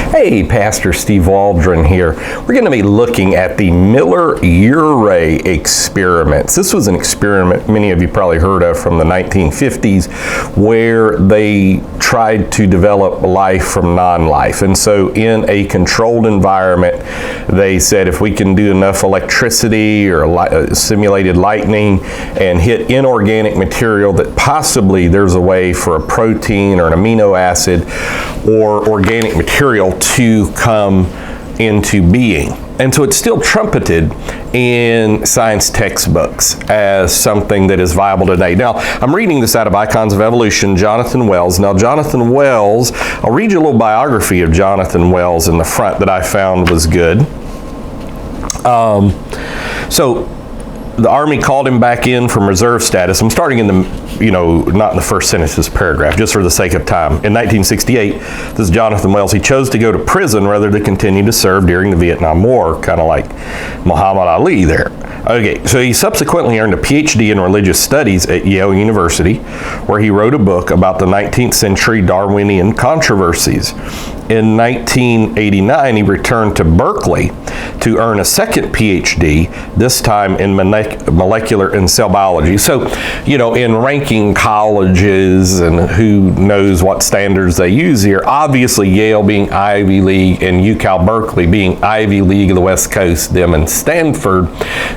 Hey, Pastor Steve Waldron here. We're going to be looking at the Miller-Urey experiments. This was an experiment many of you probably heard of from the 1950s where they tried to develop life from non-life. And so in a controlled environment, they said if we can do enough electricity or simulated lightning and hit inorganic material that possibly there's a way for a protein or an amino acid or organic material to come into being. And so it's still trumpeted in science textbooks as something that is viable today. Now, I'm reading this out of Icons of Evolution, Jonathan Wells. Now, Jonathan Wells, I'll read you a little biography of Jonathan Wells in the front that I found was good. So the Army called him back in from reserve status. I'm starting in the, not in the first sentence of this paragraph, just for the sake of time. In 1968, this is Jonathan Wells. He chose to go to prison rather than continue to serve during the Vietnam War, kind of like Muhammad Ali there. Okay, so he subsequently earned a PhD in religious studies at Yale University, where he wrote a book about the 19th century Darwinian controversies. In 1989, he returned to Berkeley to earn a second PhD, this time in molecular and cell biology. So, in ranking colleges and who knows what standards they use here, obviously Yale being Ivy League and UC Berkeley being Ivy League of the West Coast, them and Stanford,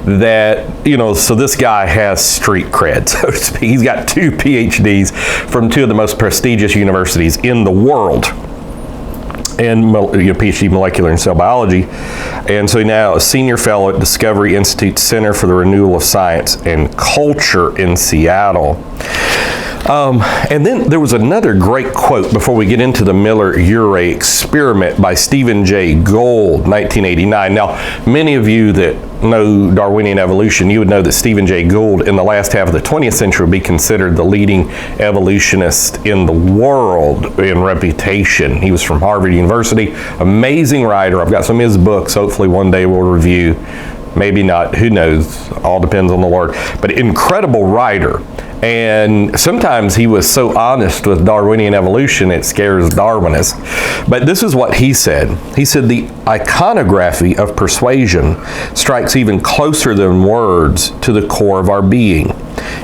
that, so this guy has street cred, so to speak. He's got two PhDs from two of the most prestigious universities in the world, and PhD molecular and cell biology. And so now a senior fellow at Discovery Institute Center for the Renewal of Science and Culture in Seattle. And then there was another great quote before we get into the Miller-Urey experiment by Stephen Jay Gould, 1989. Now, many of you that know Darwinian evolution, you would know that Stephen Jay Gould in the last half of the 20th century would be considered the leading evolutionist in the world in reputation. He was from Harvard University, amazing writer. I've got some of his books, hopefully one day we'll review. Maybe not, who knows, all depends on the Lord. But incredible writer. And sometimes he was so honest with Darwinian evolution, it scares Darwinists. But this is what he said. He said, the iconography of persuasion strikes even closer than words to the core of our being.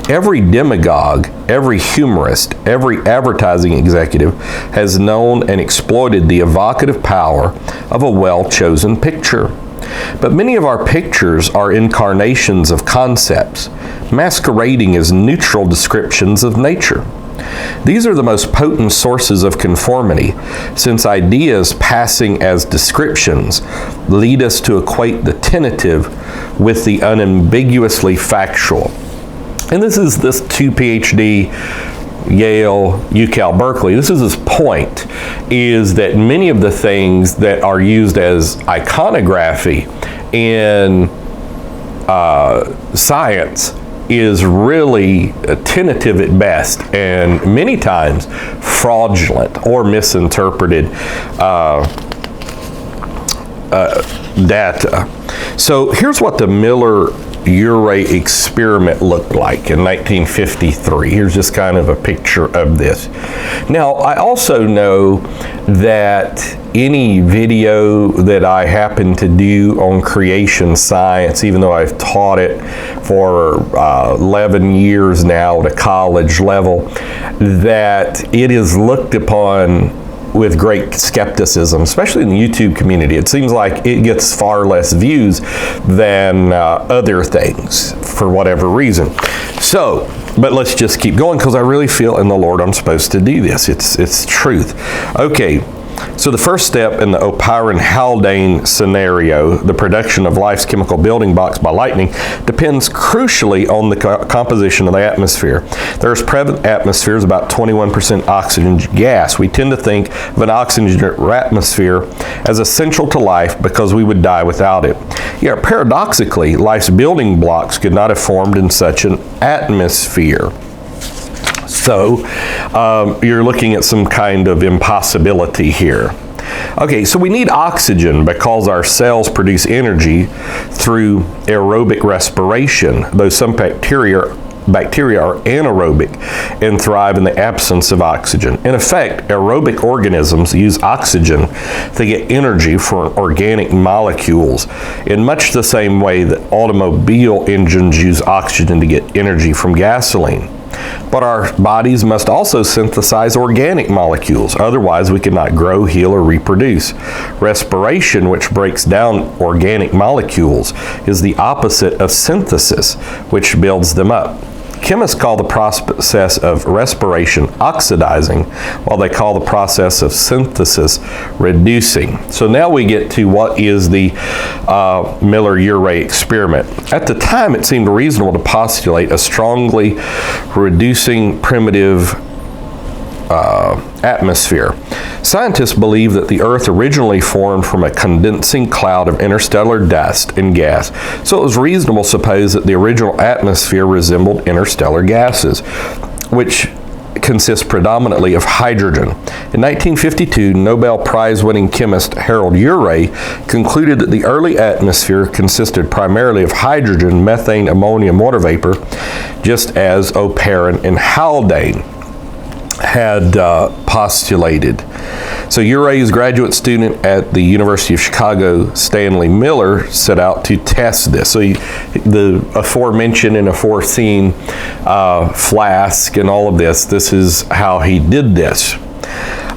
Every demagogue, every humorist, every advertising executive has known and exploited the evocative power of a well-chosen picture. But many of our pictures are incarnations of concepts, masquerading as neutral descriptions of nature. These are the most potent sources of conformity, since ideas passing as descriptions lead us to equate the tentative with the unambiguously factual. And this is this two PhD Yale, UC Berkeley. This is his point, is that many of the things that are used as iconography in science is really tentative at best, and many times fraudulent or misinterpreted data. So here's what the Miller-Urey experiment looked like in 1953. Here's just kind of a picture of this. Now, I also know that any video that I happen to do on creation science, even though I've taught it for 11 years now at a college level, that it is looked upon with great skepticism, especially in the YouTube community. It seems like it gets far less views than other things for whatever reason. So, but let's just keep going because I really feel in the Lord I'm supposed to do this. It's truth. Okay. So the first step in the O'Piran-Haldane scenario, the production of life's chemical building blocks by lightning, depends crucially on the composition of the atmosphere. The Earth's present atmosphere is about 21% oxygen gas. We tend to think of an oxygen atmosphere as essential to life because we would die without it. Yet paradoxically, life's building blocks could not have formed in such an atmosphere. So you're looking at some kind of impossibility here. Okay, so we need oxygen because our cells produce energy through aerobic respiration, though some bacteria bacteria are anaerobic and thrive in the absence of oxygen. In effect, aerobic organisms use oxygen to get energy from organic molecules in much the same way that automobile engines use oxygen to get energy from gasoline. But our bodies must also synthesize organic molecules, otherwise we cannot grow, heal, or reproduce. Respiration, which breaks down organic molecules, is the opposite of synthesis, which builds them up. Chemists call the process of respiration oxidizing, while they call the process of synthesis reducing. So now we get to what is the Miller-Urey experiment. At the time, it seemed reasonable to postulate a strongly reducing primitive atmosphere. Scientists believe that the Earth originally formed from a condensing cloud of interstellar dust and gas, so it was reasonable to suppose that the original atmosphere resembled interstellar gases, which consist predominantly of hydrogen. In 1952, Nobel Prize-winning chemist Harold Urey concluded that the early atmosphere consisted primarily of hydrogen, methane, ammonia, and water vapor, just as O'Parent and Haldane had postulated. So Urey's graduate student at the University of Chicago, Stanley Miller, set out to test this. So the aforementioned and aforeseen flask and all of this is how he did this.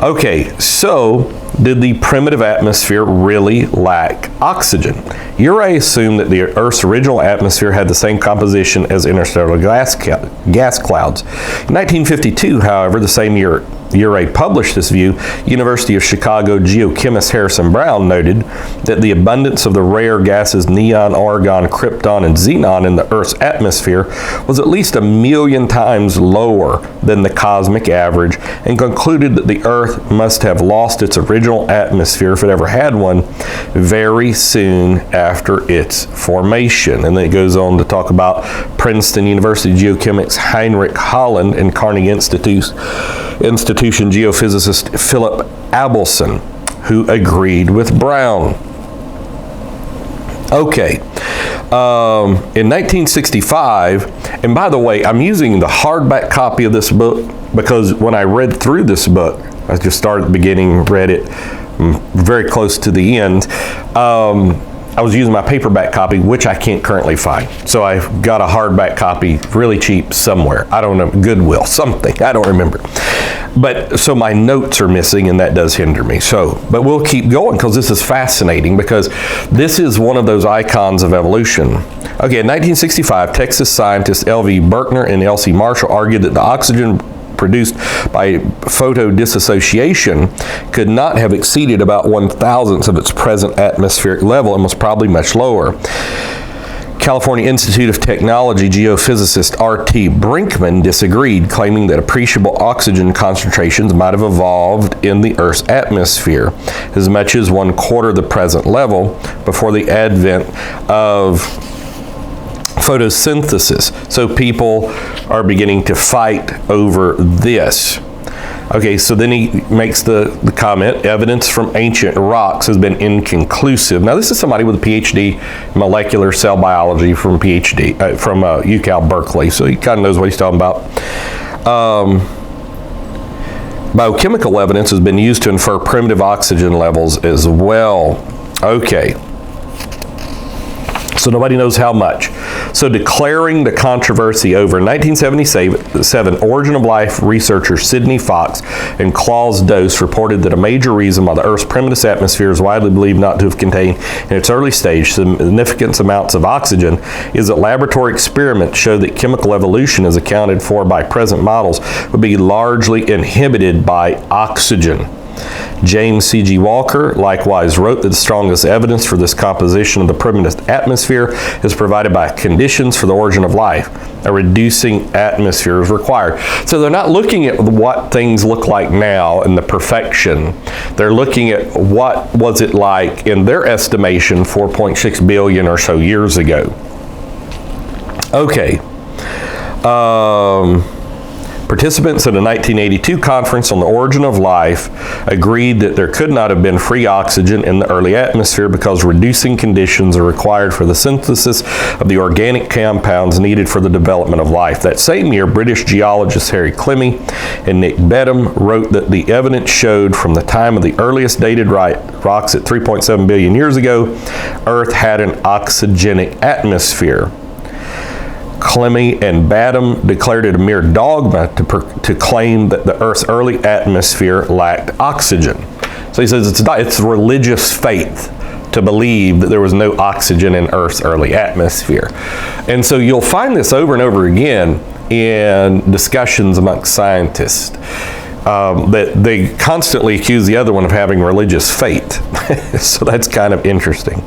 Okay, so did the primitive atmosphere really lack oxygen? Urey assumed that the Earth's original atmosphere had the same composition as interstellar gas clouds. In 1952, however, the same year Urey published this view, University of Chicago geochemist Harrison Brown noted that the abundance of the rare gases neon, argon, krypton, and xenon in the Earth's atmosphere was at least 1 million times lower than the cosmic average, and concluded that the Earth must have lost its original atmosphere, if it ever had one, very soon after its formation. And then it goes on to talk about Princeton University geochemists Heinrich Holland and Carnegie Institution geophysicist Philip Abelson, who agreed with Brown. Okay, in 1965, and by the way, I'm using the hardback copy of this book because when I read through this book, I just started at the beginning, read it very close to the end, I was using my paperback copy, which I can't currently find. So I've got a hardback copy really cheap somewhere. I don't know, Goodwill, something, I don't remember. But so my notes are missing, and that does hinder me. But we'll keep going because this is fascinating, because this is one of those icons of evolution. Okay, in 1965, Texas scientists L.V. Berkner and L.C. Marshall argued that the oxygen produced by photodissociation could not have exceeded about 1/1000th of its present atmospheric level and was probably much lower. California Institute of Technology geophysicist R.T. Brinkman disagreed, claiming that appreciable oxygen concentrations might have evolved in the Earth's atmosphere as much as 1/4 the present level before the advent of photosynthesis. So people are beginning to fight over this. Okay, so then he makes the comment, evidence from ancient rocks has been inconclusive. Now this is somebody with a PhD in molecular cell biology from UCal Berkeley, so he kind of knows what he's talking about. Biochemical evidence has been used to infer primitive oxygen levels as well. Okay. So nobody knows how much. So declaring the controversy over, in 1977, Origin of Life researchers Sidney Fox and Claus Dose reported that a major reason why the Earth's primitive atmosphere is widely believed not to have contained in its early stage significant amounts of oxygen is that laboratory experiments show that chemical evolution, as accounted for by present models, would be largely inhibited by oxygen. James C.G. Walker likewise wrote that the strongest evidence for this composition of the primitive atmosphere is provided by conditions for the origin of life. A reducing atmosphere is required. So they're not looking at what things look like now and the perfection. They're looking at what was it like in their estimation 4.6 billion or so years ago. Okay. Participants at a 1982 conference on the origin of life agreed that there could not have been free oxygen in the early atmosphere because reducing conditions are required for the synthesis of the organic compounds needed for the development of life. That same year, British geologists Harry Clemmy and Nick Bedham wrote that the evidence showed from the time of the earliest dated rocks at 3.7 billion years ago, Earth had an oxygenic atmosphere. Clemmy and Badham declared it a mere dogma to claim that the Earth's early atmosphere lacked oxygen. So he says it's religious faith to believe that there was no oxygen in Earth's early atmosphere. And so you'll find this over and over again in discussions amongst scientists, that they constantly accuse the other one of having religious faith. So that's kind of interesting.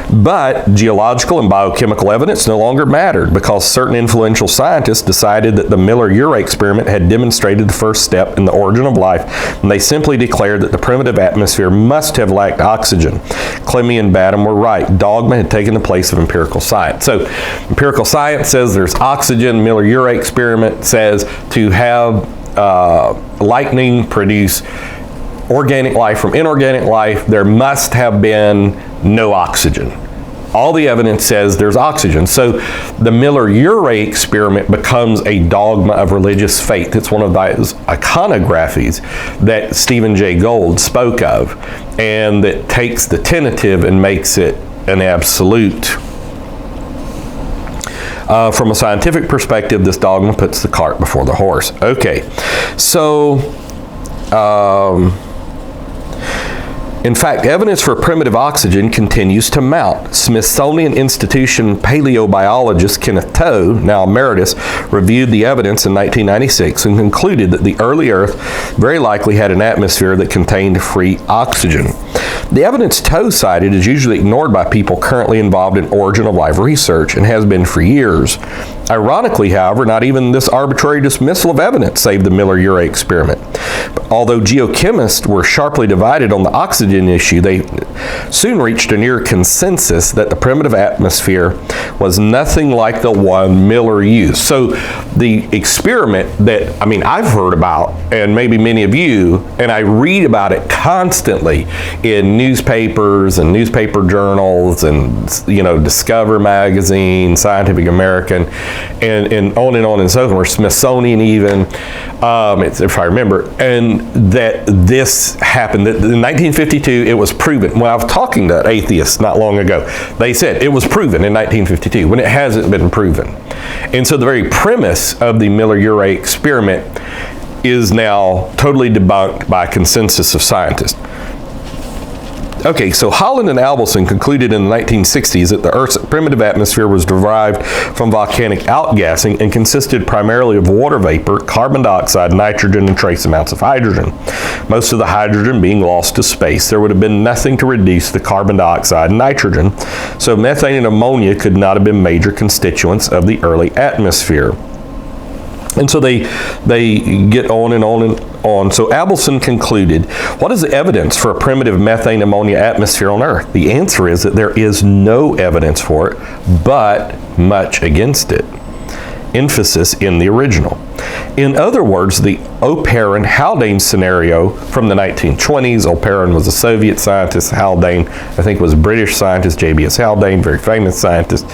But geological and biochemical evidence no longer mattered because certain influential scientists decided that the Miller-Urey experiment had demonstrated the first step in the origin of life, and they simply declared that the primitive atmosphere must have lacked oxygen. Clemmy and Badham were right. Dogma had taken the place of empirical science. So empirical science says there's oxygen. Miller-Urey experiment says to have lightning produce organic life from inorganic life, there must have been no oxygen. All the evidence says there's oxygen. So the Miller-Urey experiment becomes a dogma of religious faith. It's one of those iconographies that Stephen Jay Gould spoke of, and that takes the tentative and makes it an absolute. From a scientific perspective, this dogma puts the cart before the horse. Okay, so in fact, evidence for primitive oxygen continues to mount. Smithsonian Institution paleobiologist Kenneth Toe, now emeritus, reviewed the evidence in 1996 and concluded that the early Earth very likely had an atmosphere that contained free oxygen. The evidence Toe cited is usually ignored by people currently involved in origin of life research and has been for years. Ironically, however, not even this arbitrary dismissal of evidence saved the Miller-Urey experiment. Although geochemists were sharply divided on the oxygen issue, they soon reached a near consensus that the primitive atmosphere was nothing like the one Miller used. So the experiment that, I've heard about, and maybe many of you, and I read about it constantly in newspapers and newspaper journals and, Discover magazine, Scientific American, and on and so forth, Smithsonian even, if I remember, and that this happened. That in 1952, it was proven. Well, I was talking to atheists not long ago. They said it was proven in 1952 when it hasn't been proven. And so the very premise of the Miller-Urey experiment is now totally debunked by consensus of scientists. Okay, so Holland and Albany concluded in the 1960s that the Earth's primitive atmosphere was derived from volcanic outgassing and consisted primarily of water vapor, carbon dioxide, nitrogen, and trace amounts of hydrogen. Most of the hydrogen being lost to space, there would have been nothing to reduce the carbon dioxide and nitrogen, so methane and ammonia could not have been major constituents of the early atmosphere. And so they get on and on and on. So Abelson concluded, what is the evidence for a primitive methane ammonia atmosphere on Earth? The answer is that there is no evidence for it, but much against it. Emphasis in the original. In other words, the Oparin-Haldane scenario from the 1920s, Oparin was a Soviet scientist, Haldane, I think, was a British scientist, J.B.S. Haldane, very famous scientist.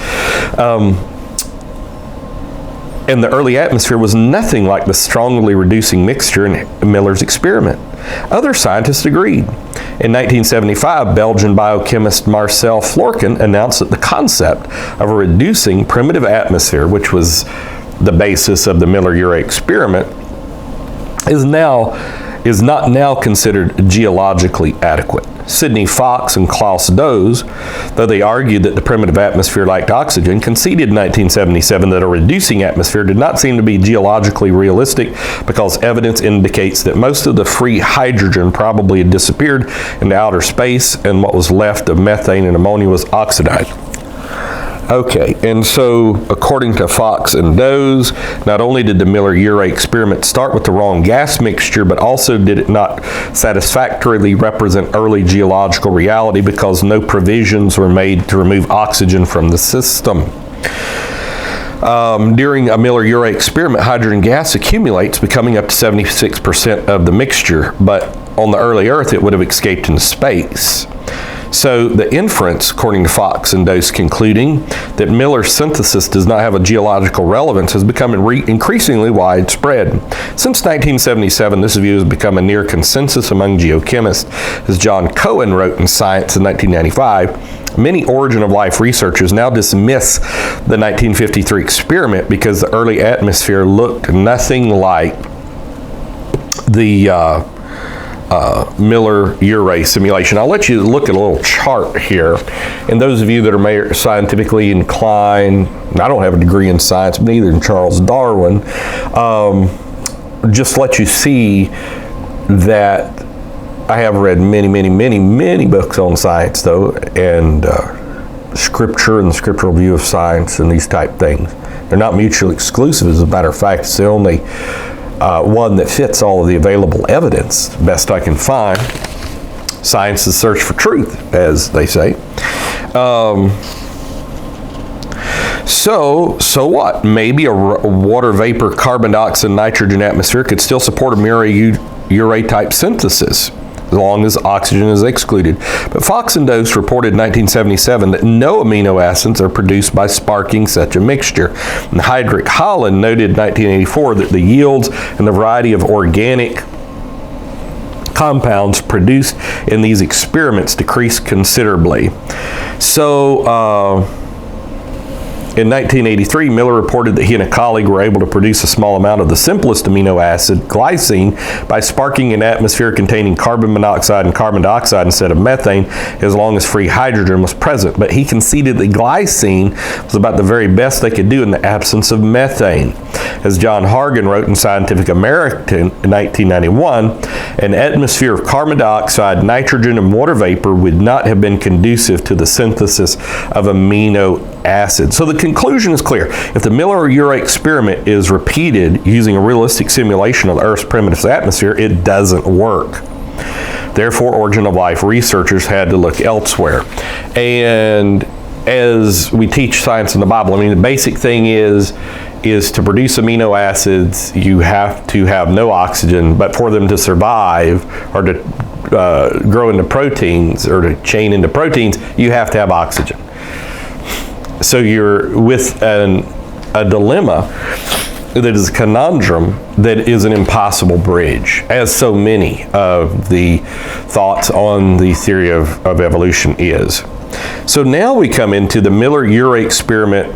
And the early atmosphere was nothing like the strongly reducing mixture in Miller's experiment. Other scientists agreed. In 1975, Belgian biochemist Marcel Florkin announced that the concept of a reducing primitive atmosphere, which was the basis of the Miller-Urey experiment, is not now considered geologically adequate. Sidney Fox and Klaus Does, though they argued that the primitive atmosphere lacked oxygen, conceded in 1977 that a reducing atmosphere did not seem to be geologically realistic because evidence indicates that most of the free hydrogen probably had disappeared into outer space and what was left of methane and ammonia was oxidized. Okay, and so according to Fox and Does, not only did the Miller-Urey experiment start with the wrong gas mixture, but also did it not satisfactorily represent early geological reality because no provisions were made to remove oxygen from the system. During a Miller-Urey experiment, hydrogen gas accumulates, becoming up to 76% of the mixture, but on the early Earth, it would have escaped into space. So the inference, according to Fox and Dose, concluding that Miller's synthesis does not have a geological relevance, has become increasingly widespread. Since 1977, this view has become a near consensus among geochemists. As John Cohen wrote in Science in 1995, many origin of life researchers now dismiss the 1953 experiment because the early atmosphere looked nothing like the Miller-Urey simulation. I'll let you look at a little chart here. And those of you that are scientifically inclined, I don't have a degree in science, but neither did Charles Darwin, just let you see that I have read many books on science, though, and scripture and the scriptural view of science and these type things. They're not mutually exclusive. As a matter of fact, it's the only one that fits all of the available evidence, best I can find. Science is search for truth, as they say. So what? Maybe a water vapor, carbon dioxide, nitrogen atmosphere could still support a Miller-Urey type synthesis, as long as oxygen is excluded. But Fox and Dose reported in 1977 that no amino acids are produced by sparking such a mixture. And Heydrich Holland noted in 1984 that the yields and the variety of organic compounds produced in these experiments decreased considerably. So, in 1983, Miller reported that he and a colleague were able to produce a small amount of the simplest amino acid, glycine, by sparking an atmosphere containing carbon monoxide and carbon dioxide instead of methane, as long as free hydrogen was present. But he conceded that glycine was about the very best they could do in the absence of methane. As John Hargan wrote in Scientific American in 1991, an atmosphere of carbon dioxide, nitrogen, and water vapor would not have been conducive to the synthesis of amino acids. So the conclusion is clear. If the Miller-Urey experiment is repeated using a realistic simulation of the Earth's primitive atmosphere, it doesn't work. Therefore, origin of life researchers had to look elsewhere. And as we teach science in the Bible, I mean, the basic thing is to produce amino acids, you have to have no oxygen, but for them to survive or to grow into proteins or to chain into proteins, you have to have oxygen. So you're with a dilemma that is a conundrum that is an impossible bridge, as so many of the thoughts on the theory of evolution is. So now we come into the Miller-Urey experiment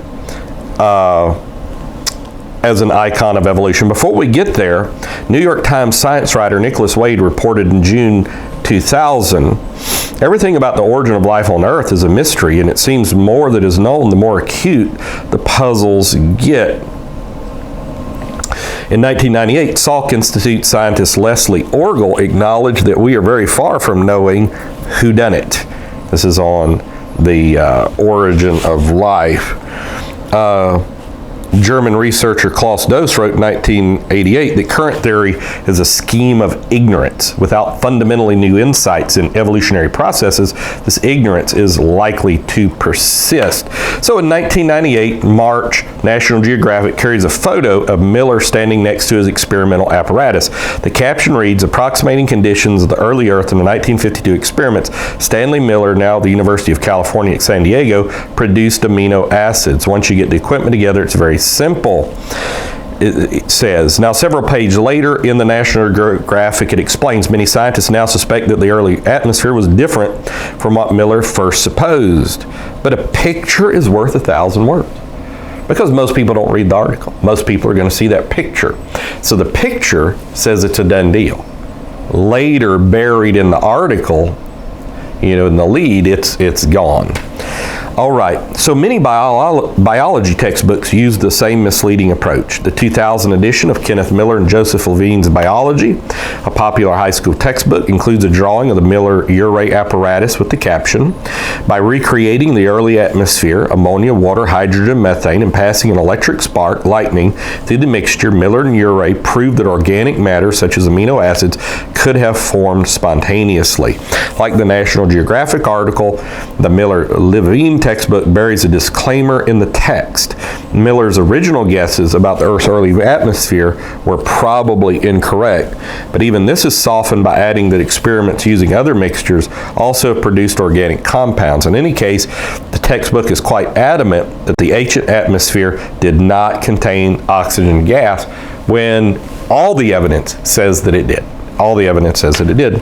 as an icon of evolution. Before we get there, New York Times science writer Nicholas Wade reported in June 2000, everything about the origin of life on Earth is a mystery, and it seems more that is known, the more acute the puzzles get. In 1998, Salk Institute scientist Leslie Orgel acknowledged that we are very far from knowing who done it. This is on the origin of life. German researcher Klaus Dose wrote in 1988 that current theory is a scheme of ignorance. Without fundamentally new insights in evolutionary processes, this ignorance is likely to persist. So in 1998, March, National Geographic carries a photo of Miller standing next to his experimental apparatus. The caption reads, "Approximating conditions of the early Earth in the 1952 experiments, Stanley Miller, now at the University of California at San Diego, produced amino acids. Once you get the equipment together, it's very simple," it says. Now, several pages later in the National Geographic, it explains many scientists now suspect that the early atmosphere was different from what Miller first supposed. But a picture is worth 1,000 words. Because most people don't read the article. Most people are going to see that picture. So the picture says it's a done deal. Later, buried in the article, in the lead, it's gone. All right, so many biology textbooks use the same misleading approach. The 2000 edition of Kenneth Miller and Joseph Levine's Biology, a popular high school textbook, includes a drawing of the Miller-Urey apparatus with the caption, "By recreating the early atmosphere, ammonia, water, hydrogen, methane, and passing an electric spark, lightning, through the mixture, Miller and Urey proved that organic matter, such as amino acids, could have formed spontaneously." Like the National Geographic article, the Miller-Levine textbook buries a disclaimer in the text. Miller's original guesses about the Earth's early atmosphere were probably incorrect, but even this is softened by adding that experiments using other mixtures also produced organic compounds. In any case, the textbook is quite adamant that the ancient atmosphere did not contain oxygen gas, when all the evidence says that it did. All the evidence says that it did.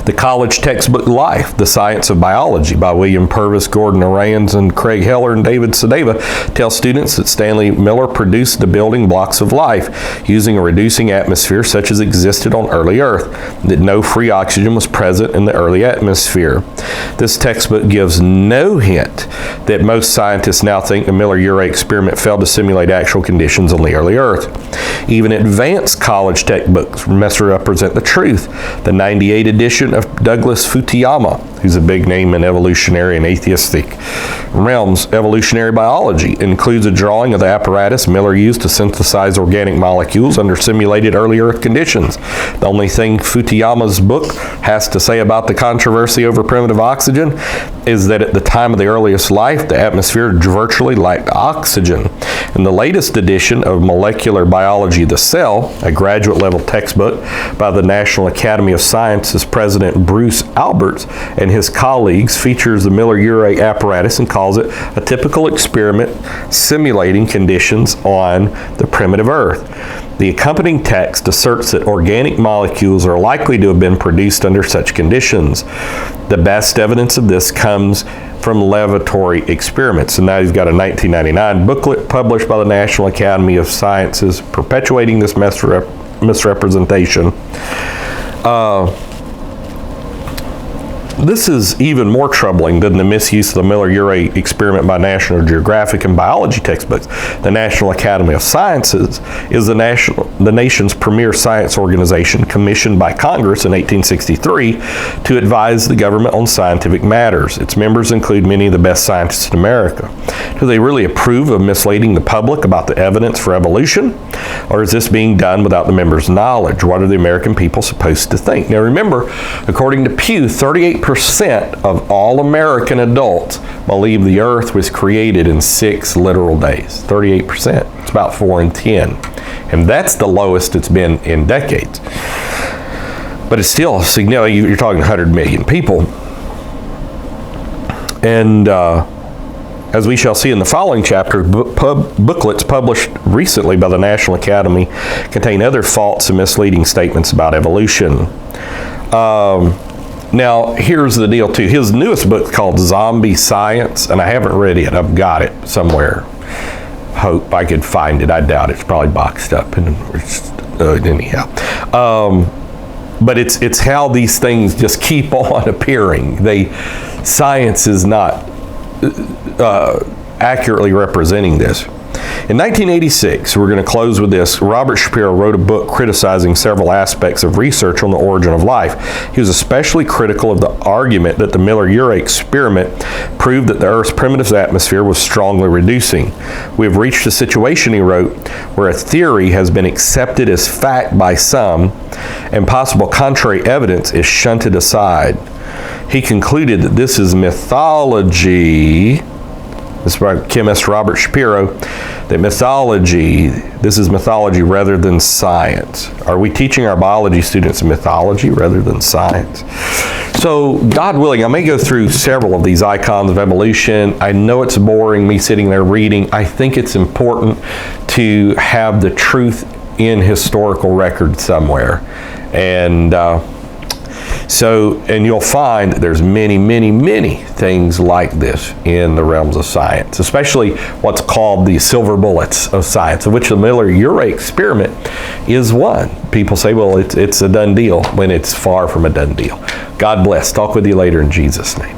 The college textbook Life, The Science of Biology by William Purvis, Gordon Arayans, and Craig Heller and David Sedeva tells students that Stanley Miller produced the building blocks of life using a reducing atmosphere such as existed on early Earth, that no free oxygen was present in the early atmosphere. This textbook gives no hint that most scientists now think the Miller-Urey experiment failed to simulate actual conditions on the early Earth. Even advanced college textbooks misrepresent the truth. The 98 edition of Douglas Futuyama, who's a big name in evolutionary and atheistic realms, evolutionary biology, includes a drawing of the apparatus Miller used to synthesize organic molecules under simulated early Earth conditions. The only thing Futuyama's book has to say about the controversy over primitive oxygen is that at the time of the earliest life, the atmosphere virtually lacked oxygen. In the latest edition of Molecular Biology, The Cell, a graduate level textbook by the National Academy of Sciences President Bruce Alberts and his colleagues, features the Miller-Urey apparatus and calls it a typical experiment simulating conditions on the primitive Earth. The accompanying text asserts that organic molecules are likely to have been produced under such conditions. The best evidence of this comes from laboratory experiments. And now you've got a 1999 booklet published by the National Academy of Sciences perpetuating this misrepresentation. This is even more troubling than the misuse of the Miller-Urey experiment by National Geographic and biology textbooks. The National Academy of Sciences is the nation's premier science organization commissioned by Congress in 1863 to advise the government on scientific matters. Its members include many of the best scientists in America. Do they really approve of misleading the public about the evidence for evolution? Or is this being done without the members' knowledge? What are the American people supposed to think? Now remember, according to Pew, 38% of all American adults believe the Earth was created in 6 literal days. 38%. It's about 4 in 10. And that's the lowest it's been in decades. But it's still significant. You're talking 100 million people. And as we shall see in the following chapter, booklets published recently by the National Academy contain other false and misleading statements about evolution. Now, here's the deal, too. His newest book is called Zombie Science, and I haven't read it. I've got it somewhere. Hope I could find it. I doubt it's probably boxed up. And anyhow. But it's how these things just keep on appearing. Science is not accurately representing this. In 1986, we're going to close with this, Robert Shapiro wrote a book criticizing several aspects of research on the origin of life. He was especially critical of the argument that the Miller-Urey experiment proved that the Earth's primitive atmosphere was strongly reducing. We have reached a situation, he wrote, where a theory has been accepted as fact by some, and possible contrary evidence is shunted aside. He concluded that this is mythology. This is by chemist Robert Shapiro, that this is mythology rather than science. Are we teaching our biology students mythology rather than science? So, God willing, I may go through several of these icons of evolution. I know it's boring, me sitting there reading. I think it's important to have the truth in historical record somewhere. And you'll find that there's many, many, many things like this in the realms of science, especially what's called the silver bullets of science, of which the Miller-Urey experiment is one. People say, well, it's a done deal, when it's far from a done deal. God bless. Talk with you later in Jesus' name.